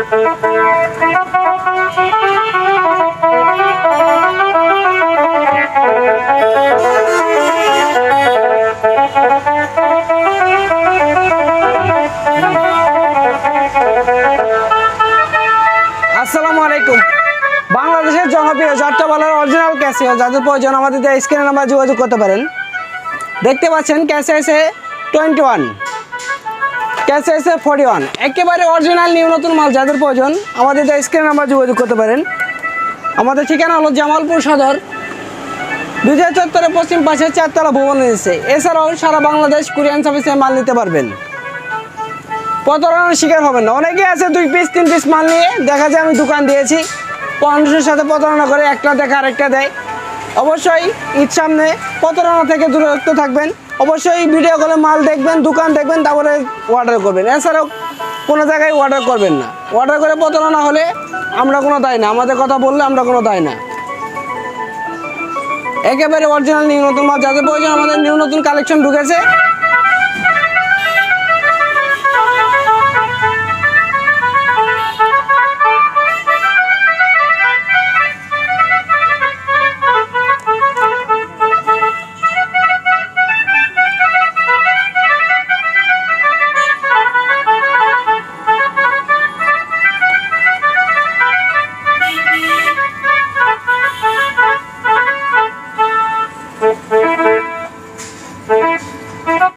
আসসালামু আলাইকুম। বাংলাদেশের জনপ্রিয় যাত্রাপালার অরিজিনাল ক্যাসিও যাদের প্রয়োজন আমাদের স্ক্রিনে নাম্বার যোগাযোগ করতে পারেন। দেখতে পাচ্ছেন ক্যাসিও S21, ক্যাসিও S41, একেবারে অরিজিনাল নিউ নতুন মাল যাদের প্রয়োজন আমাদের স্ক্রিনে নাম্বার যোগাযোগ করতে পারেন। আমাদের ঠিকানা হলো জামালপুর সদর, বিজয় চত্বরের পশ্চিম পাশে 4 তলা ভবন রয়েছে। এছাড়াও সারা বাংলাদেশ কুরিয়ান সার্ভিসে মাল নিতে পারবেন, প্রতারণার শিকার হবেন না। অনেকেই আছে 2 পিস 3 পিস মাল নিয়ে দেখা যায় আমি দোকান দিয়েছি, মানুষের সাথে প্রতারণা করে একটা দেখে আরেকটা দেয়। অবশ্যই ঈদ সামনে প্রতারণা থেকে দূরত্ব থাকবেন। অবশ্যই ভিডিও কলে মাল দেখবেন, দোকান দেখবেন, তারপরে অর্ডার করবেন। এছাড়াও কোনো জায়গায় অর্ডার করবেন না। অর্ডার করে প্রতারণা হলে আমরা কোনো দায় না, আমাদের কথা বললে আমরা কোনো দায় না। একেবারে অরিজিনাল নিউ নতুন মাল যাদের প্রয়োজন আমাদের নিউ নতুন কালেকশন ঢুকেছে,